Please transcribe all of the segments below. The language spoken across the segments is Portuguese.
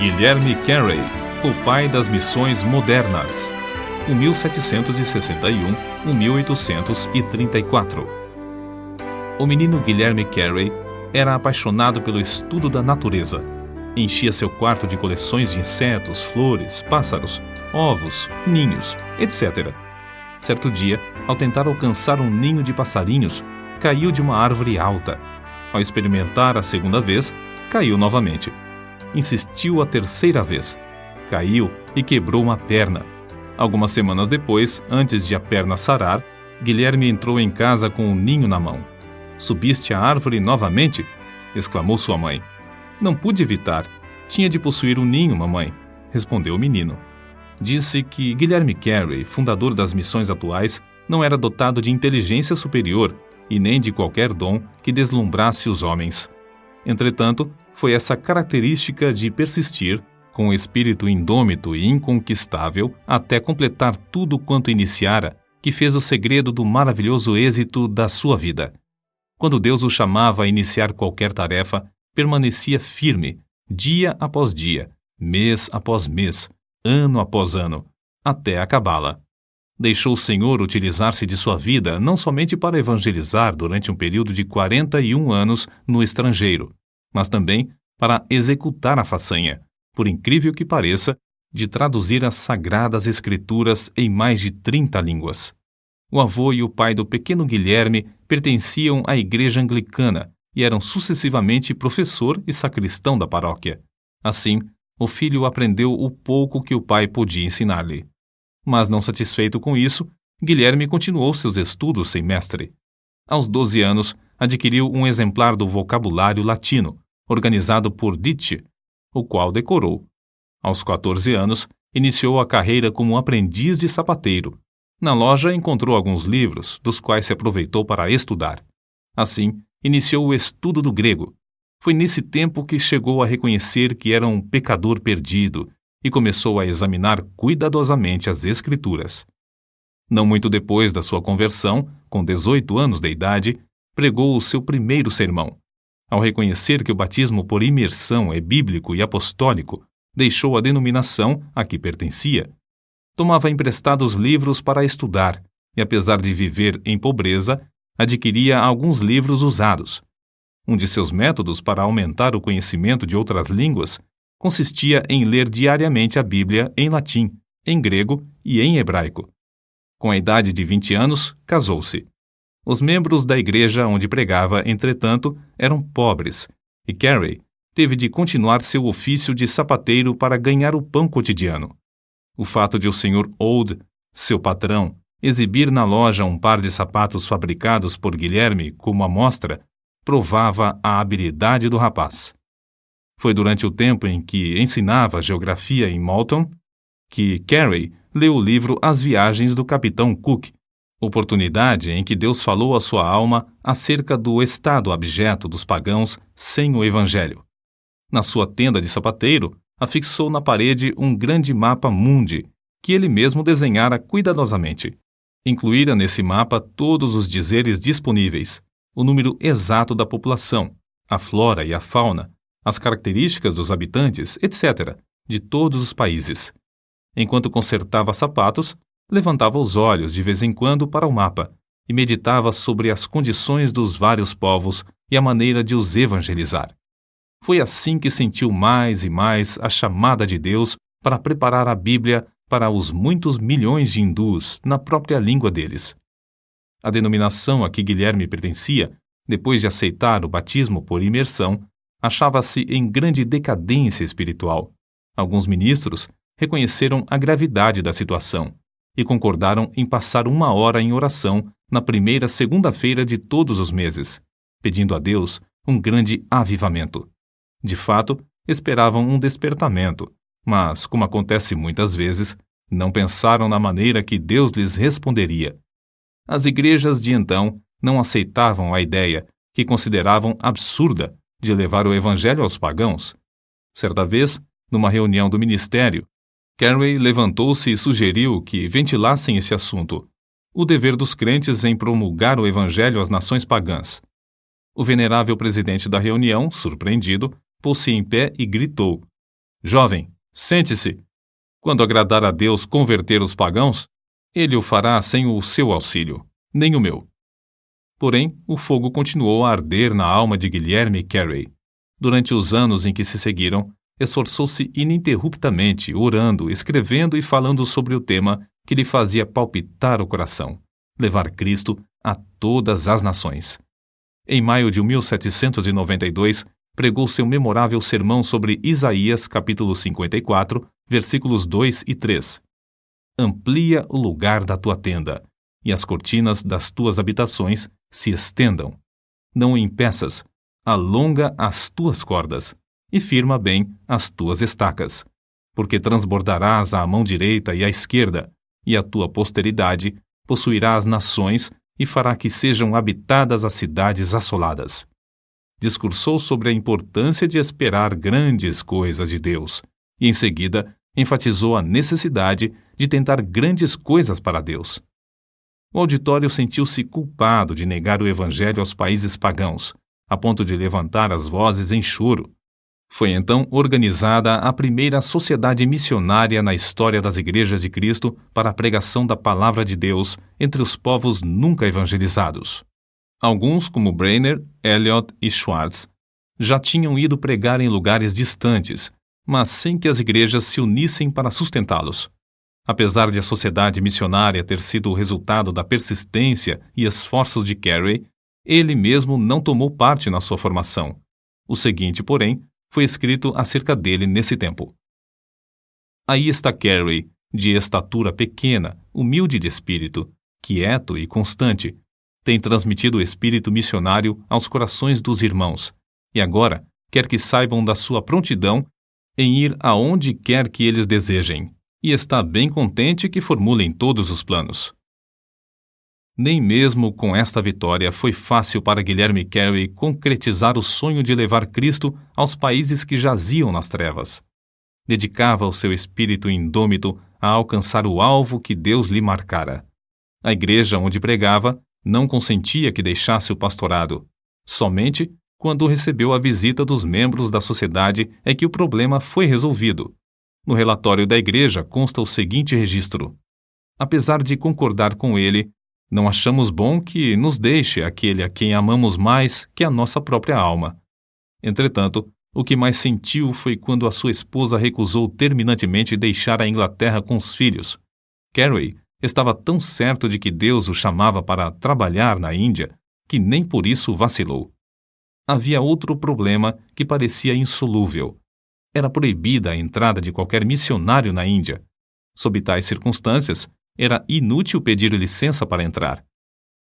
Guilherme Carey, o pai das missões modernas, 1761-1834. O menino Guilherme Carey era apaixonado pelo estudo da natureza. Enchia seu quarto de coleções de insetos, flores, pássaros, ovos, ninhos, etc. Certo dia, ao tentar alcançar um ninho de passarinhos, caiu de uma árvore alta. Ao experimentar a segunda vez, caiu novamente. Insistiu a terceira vez. Caiu e quebrou uma perna. Algumas semanas depois, antes de a perna sarar, Guilherme entrou em casa com um ninho na mão. "Subiste a árvore novamente?" exclamou sua mãe. "Não pude evitar. Tinha de possuir um ninho, mamãe", respondeu o menino. Disse que Guilherme Carey, fundador das missões atuais, não era dotado de inteligência superior e nem de qualquer dom que deslumbrasse os homens. Entretanto, foi essa característica de persistir, com o espírito indômito e inconquistável, até completar tudo quanto iniciara, que fez o segredo do maravilhoso êxito da sua vida. Quando Deus o chamava a iniciar qualquer tarefa, permanecia firme, dia após dia, mês após mês, ano após ano, até acabá-la. Deixou o Senhor utilizar-se de sua vida não somente para evangelizar durante um período de 41 anos no estrangeiro, mas também para executar a façanha, por incrível que pareça, de traduzir as Sagradas Escrituras em mais de 30 línguas. O avô e o pai do pequeno Guilherme pertenciam à igreja anglicana e eram sucessivamente professor e sacristão da paróquia. Assim, o filho aprendeu o pouco que o pai podia ensinar-lhe. Mas não satisfeito com isso, Guilherme continuou seus estudos sem mestre. Aos 12 anos, adquiriu um exemplar do vocabulário latino, organizado por Ditch, o qual decorou. Aos 14 anos, iniciou a carreira como aprendiz de sapateiro. Na loja encontrou alguns livros, dos quais se aproveitou para estudar. Assim, iniciou o estudo do grego. Foi nesse tempo que chegou a reconhecer que era um pecador perdido e começou a examinar cuidadosamente as Escrituras. Não muito depois da sua conversão, com 18 anos de idade, pregou o seu primeiro sermão. Ao reconhecer que o batismo por imersão é bíblico e apostólico, deixou a denominação a que pertencia. Tomava emprestados livros para estudar e, apesar de viver em pobreza, adquiria alguns livros usados. Um de seus métodos para aumentar o conhecimento de outras línguas consistia em ler diariamente a Bíblia em latim, em grego e em hebraico. Com a idade de 20 anos, casou-se. Os membros da igreja onde pregava, entretanto, eram pobres, e Carey teve de continuar seu ofício de sapateiro para ganhar o pão cotidiano. O fato de o Sr. Old, seu patrão, exibir na loja um par de sapatos fabricados por Guilherme como amostra, provava a habilidade do rapaz. Foi durante o tempo em que ensinava geografia em Malton que Carey leu o livro As Viagens do Capitão Cook, oportunidade em que Deus falou à sua alma acerca do estado abjeto dos pagãos sem o Evangelho. Na sua tenda de sapateiro, afixou na parede um grande mapa mundi, que ele mesmo desenhara cuidadosamente. Incluíra nesse mapa todos os dizeres disponíveis, o número exato da população, a flora e a fauna, as características dos habitantes, etc., de todos os países. Enquanto consertava sapatos, levantava os olhos de vez em quando para o mapa e meditava sobre as condições dos vários povos e a maneira de os evangelizar. Foi assim que sentiu mais e mais a chamada de Deus para preparar a Bíblia para os muitos milhões de hindus na própria língua deles. A denominação a que Guilherme pertencia, depois de aceitar o batismo por imersão, achava-se em grande decadência espiritual. Alguns ministros reconheceram a gravidade da situação e concordaram em passar 1 hora em oração na primeira segunda-feira de todos os meses, pedindo a Deus um grande avivamento. De fato, esperavam um despertamento, mas, como acontece muitas vezes, não pensaram na maneira que Deus lhes responderia. As igrejas de então não aceitavam a ideia, que consideravam absurda, de levar o evangelho aos pagãos. Certa vez, numa reunião do ministério, Carey levantou-se e sugeriu que ventilassem esse assunto, o dever dos crentes em promulgar o evangelho às nações pagãs. O venerável presidente da reunião, surpreendido, pôs-se em pé e gritou: Jovem, sente-se. Quando agradar a Deus converter os pagãos, Ele o fará sem o seu auxílio, nem o meu. Porém, o fogo continuou a arder na alma de Guilherme Carey. Durante os anos em que se seguiram, esforçou-se ininterruptamente, orando, escrevendo e falando sobre o tema que lhe fazia palpitar o coração: levar Cristo a todas as nações. Em maio de 1792, pregou seu memorável sermão sobre Isaías, capítulo 54, versículos 2 e 3. Amplia o lugar da tua tenda, e as cortinas das tuas habitações se estendam. Não o impeças, alonga as tuas cordas, e firma bem as tuas estacas, porque transbordarás à mão direita e à esquerda, e a tua posteridade possuirá as nações e fará que sejam habitadas as cidades assoladas. Discursou sobre a importância de esperar grandes coisas de Deus, e em seguida enfatizou a necessidade de tentar grandes coisas para Deus. O auditório sentiu-se culpado de negar o evangelho aos países pagãos, a ponto de levantar as vozes em choro. Foi então organizada a primeira sociedade missionária na história das igrejas de Cristo para a pregação da palavra de Deus entre os povos nunca evangelizados. Alguns, como Brainerd, Eliot e Schwartz, já tinham ido pregar em lugares distantes, mas sem que as igrejas se unissem para sustentá-los. Apesar de a sociedade missionária ter sido o resultado da persistência e esforços de Carey, ele mesmo não tomou parte na sua formação. O seguinte, porém, foi escrito acerca dele nesse tempo: Aí está Carey, de estatura pequena, humilde de espírito, quieto e constante. Tem transmitido o espírito missionário aos corações dos irmãos, e agora quer que saibam da sua prontidão em ir aonde quer que eles desejem, e está bem contente que formulem todos os planos. Nem mesmo com esta vitória foi fácil para Guilherme Carey concretizar o sonho de levar Cristo aos países que jaziam nas trevas. Dedicava o seu espírito indômito a alcançar o alvo que Deus lhe marcara. A igreja onde pregava não consentia que deixasse o pastorado. Somente quando recebeu a visita dos membros da sociedade é que o problema foi resolvido. No relatório da igreja consta o seguinte registro: apesar de concordar com ele, não achamos bom que nos deixe aquele a quem amamos mais que a nossa própria alma. Entretanto, o que mais sentiu foi quando a sua esposa recusou terminantemente deixar a Inglaterra com os filhos. Carey estava tão certo de que Deus o chamava para trabalhar na Índia que nem por isso vacilou. Havia outro problema que parecia insolúvel. Era proibida a entrada de qualquer missionário na Índia. Sob tais circunstâncias, era inútil pedir licença para entrar.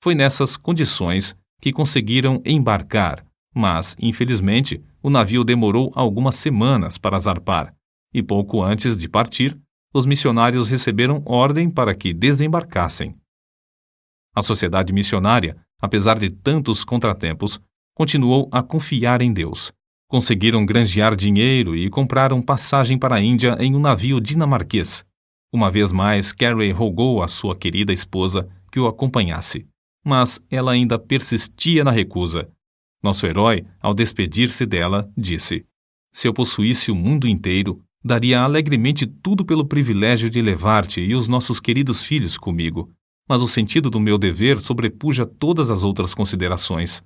Foi nessas condições que conseguiram embarcar, mas, infelizmente, o navio demorou algumas semanas para zarpar, e pouco antes de partir, os missionários receberam ordem para que desembarcassem. A sociedade missionária, apesar de tantos contratempos, continuou a confiar em Deus. Conseguiram granjear dinheiro e compraram passagem para a Índia em um navio dinamarquês. Uma vez mais, Carey rogou à sua querida esposa que o acompanhasse, mas ela ainda persistia na recusa. Nosso herói, ao despedir-se dela, disse: se eu possuísse o mundo inteiro, daria alegremente tudo pelo privilégio de levar-te e os nossos queridos filhos comigo, mas o sentido do meu dever sobrepuja todas as outras considerações.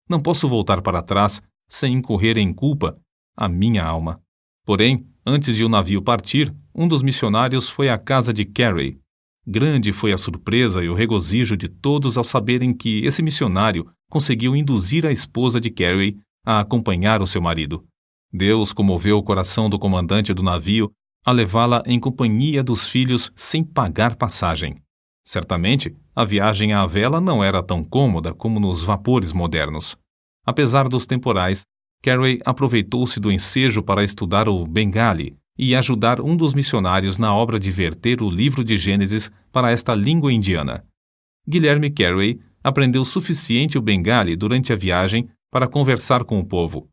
Não posso voltar para trás sem incorrer em culpa a minha alma. Porém, antes de o navio partir, um dos missionários foi à casa de Carey. Grande foi a surpresa e o regozijo de todos ao saberem que esse missionário conseguiu induzir a esposa de Carey a acompanhar o seu marido. Deus comoveu o coração do comandante do navio a levá-la em companhia dos filhos sem pagar passagem. Certamente, a viagem à vela não era tão cômoda como nos vapores modernos. Apesar dos temporais, Carey aproveitou-se do ensejo para estudar o Bengali e ajudar um dos missionários na obra de verter o livro de Gênesis para esta língua indiana. Guilherme Carey aprendeu suficiente o Bengali durante a viagem para conversar com o povo.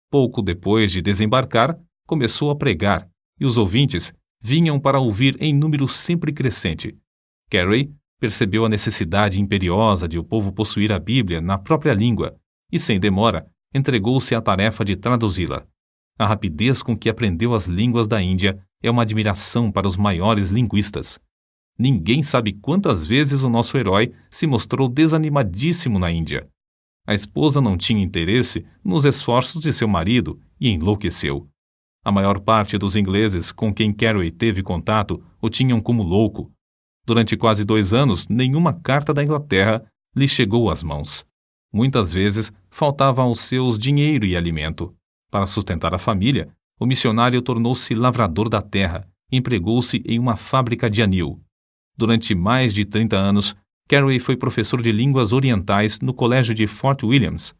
Pouco depois de desembarcar, começou a pregar, e os ouvintes vinham para ouvir em número sempre crescente. Carey percebeu a necessidade imperiosa de o povo possuir a Bíblia na própria língua e, sem demora, entregou-se à tarefa de traduzi-la. A rapidez com que aprendeu as línguas da Índia é uma admiração para os maiores linguistas. Ninguém sabe quantas vezes o nosso herói se mostrou desanimadíssimo na Índia. A esposa não tinha interesse nos esforços de seu marido e enlouqueceu. A maior parte dos ingleses com quem Carey teve contato o tinham como louco. Durante quase 2 anos, nenhuma carta da Inglaterra lhe chegou às mãos. Muitas vezes faltava aos seus dinheiro e alimento. Para sustentar a família, o missionário tornou-se lavrador da terra, empregou-se em uma fábrica de anil. Durante mais de 30 anos, Carey foi professor de línguas orientais no colégio de Fort Williams.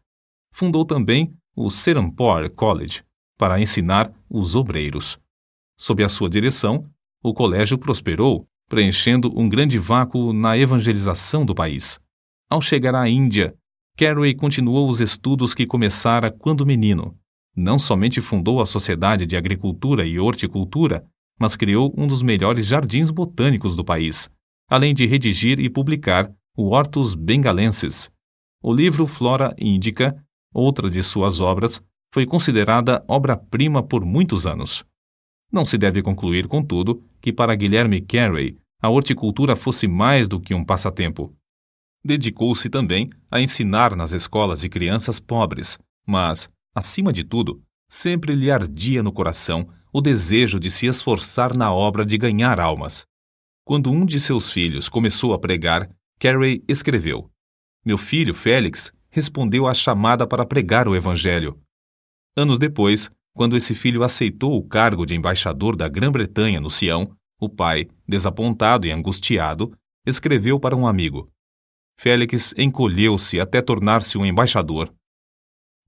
Fundou também o Serampore College, para ensinar os obreiros. Sob a sua direção, o colégio prosperou, preenchendo um grande vácuo na evangelização do país. Ao chegar à Índia, Carey continuou os estudos que começara quando menino. Não somente fundou a Sociedade de Agricultura e Horticultura, mas criou um dos melhores jardins botânicos do país, além de redigir e publicar o Hortus Bengalensis. O livro Flora Indica, outra de suas obras, foi considerada obra-prima por muitos anos. Não se deve concluir, contudo, que para Guilherme Carey a horticultura fosse mais do que um passatempo. Dedicou-se também a ensinar nas escolas de crianças pobres, mas, acima de tudo, sempre lhe ardia no coração o desejo de se esforçar na obra de ganhar almas. Quando um de seus filhos começou a pregar, Carey escreveu: "Meu filho, Félix, respondeu à chamada para pregar o Evangelho." Anos depois, quando esse filho aceitou o cargo de embaixador da Grã-Bretanha no Sião, o pai, desapontado e angustiado, escreveu para um amigo: "Félix encolheu-se até tornar-se um embaixador."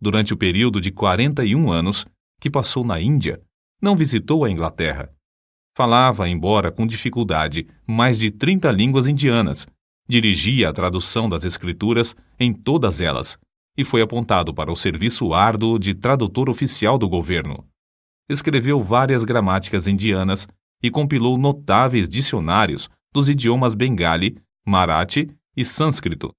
Durante o período de 41 anos que passou na Índia, não visitou a Inglaterra. Falava, embora com dificuldade, mais de 30 línguas indianas, dirigia a tradução das escrituras em todas elas e foi apontado para o serviço árduo de tradutor oficial do governo. Escreveu várias gramáticas indianas e compilou notáveis dicionários dos idiomas bengali, marathi e sânscrito.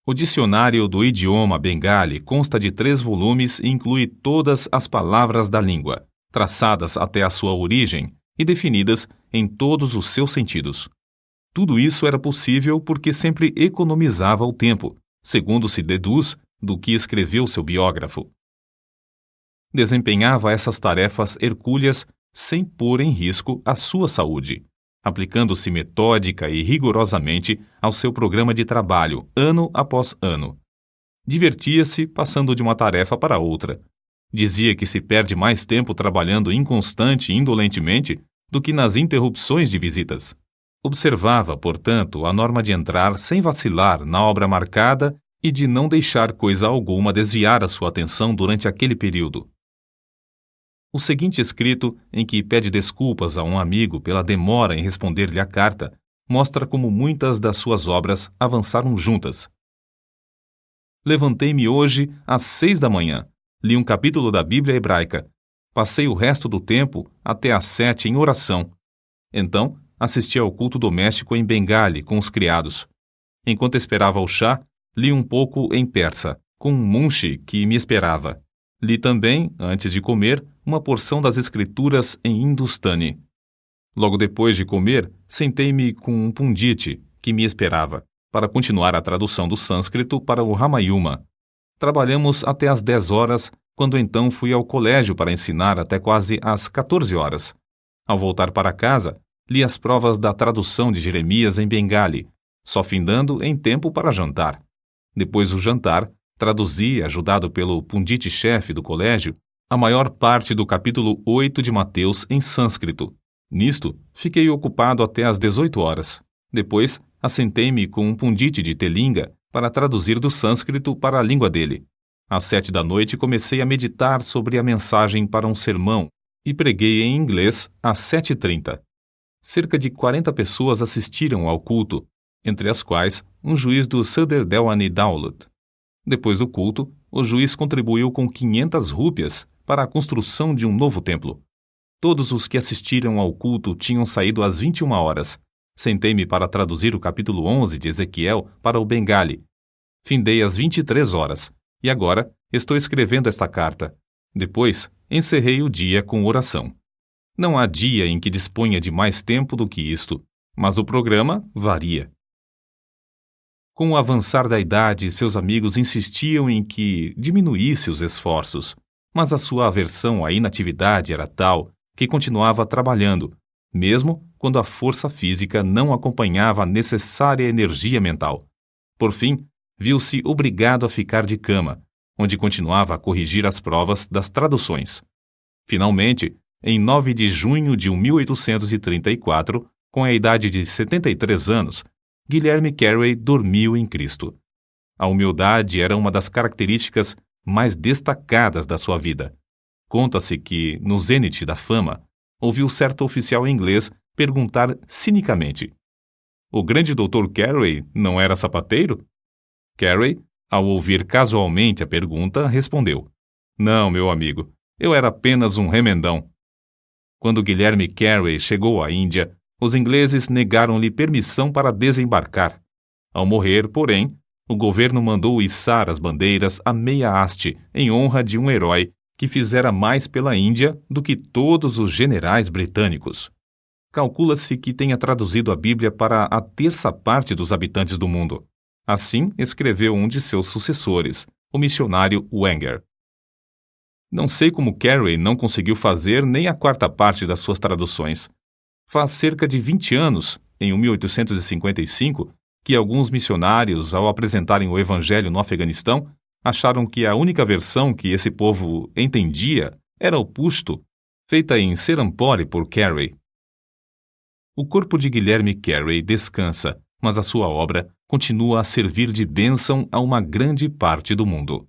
O dicionário do idioma bengali consta de 3 volumes e inclui todas as palavras da língua, traçadas até a sua origem e definidas em todos os seus sentidos. Tudo isso era possível porque sempre economizava o tempo, segundo se deduz do que escreveu seu biógrafo. Desempenhava essas tarefas hercúleas sem pôr em risco a sua saúde, aplicando-se metódica e rigorosamente ao seu programa de trabalho, ano após ano. Divertia-se passando de uma tarefa para outra. Dizia que se perde mais tempo trabalhando inconstante e indolentemente do que nas interrupções de visitas. Observava, portanto, a norma de entrar sem vacilar na obra marcada e de não deixar coisa alguma desviar a sua atenção durante aquele período. O seguinte escrito, em que pede desculpas a um amigo pela demora em responder-lhe a carta, mostra como muitas das suas obras avançaram juntas. Levantei-me hoje às 6 da manhã, li um capítulo da Bíblia hebraica, passei o resto do tempo até às 7 em oração. Então, assisti ao culto doméstico em Bengali com os criados. Enquanto esperava o chá, li um pouco em persa, com um munshi que me esperava. Li também, antes de comer, uma porção das escrituras em hindustani. Logo depois de comer, sentei-me com um pundit que me esperava, para continuar a tradução do sânscrito para o Ramayana. Trabalhamos até às 10 horas, quando então fui ao colégio para ensinar até quase às 14 horas. Ao voltar para casa, li as provas da tradução de Jeremias em Bengali, só findando em tempo para jantar. Depois do jantar, traduzi, ajudado pelo pundit-chefe do colégio, a maior parte do capítulo 8 de Mateus em sânscrito. Nisto, fiquei ocupado até às 18 horas. Depois, assentei-me com um pundit de Telinga para traduzir do sânscrito para a língua dele. Às 7 da noite comecei a meditar sobre a mensagem para um sermão e preguei em inglês às 7h30. Cerca de 40 pessoas assistiram ao culto, entre as quais um juiz do Sadr Delwani Daulat. Depois do culto, o juiz contribuiu com 500 rúpias para a construção de um novo templo. Todos os que assistiram ao culto tinham saído às 21 horas. Sentei-me para traduzir o capítulo 11 de Ezequiel para o Bengali. Findei às 23 horas, e agora estou escrevendo esta carta. Depois, encerrei o dia com oração. Não há dia em que disponha de mais tempo do que isto, mas o programa varia. Com o avançar da idade, seus amigos insistiam em que diminuísse os esforços, mas a sua aversão à inatividade era tal que continuava trabalhando, mesmo quando a força física não acompanhava a necessária energia mental. Por fim, viu-se obrigado a ficar de cama, onde continuava a corrigir as provas das traduções. Finalmente, em 9 de junho de 1834, com a idade de 73 anos, Guilherme Carey dormiu em Cristo. A humildade era uma das características mais destacadas da sua vida. Conta-se que, no zênite da fama, ouviu certo oficial inglês perguntar cinicamente: "O grande Dr. Carey não era sapateiro?" Carey, ao ouvir casualmente a pergunta, respondeu: "Não, meu amigo, eu era apenas um remendão." Quando Guilherme Carey chegou à Índia, os ingleses negaram-lhe permissão para desembarcar. Ao morrer, porém, o governo mandou içar as bandeiras à meia haste em honra de um herói que fizera mais pela Índia do que todos os generais britânicos. Calcula-se que tenha traduzido a Bíblia para a terça parte dos habitantes do mundo. Assim escreveu um de seus sucessores, o missionário Wenger. Não sei como Carey não conseguiu fazer nem a quarta parte das suas traduções. Faz cerca de 20 anos, em 1855, que alguns missionários, ao apresentarem o Evangelho no Afeganistão, acharam que a única versão que esse povo entendia era o Pushto, feita em Serampore por Carey. O corpo de Guilherme Carey descansa, mas a sua obra continua a servir de bênção a uma grande parte do mundo.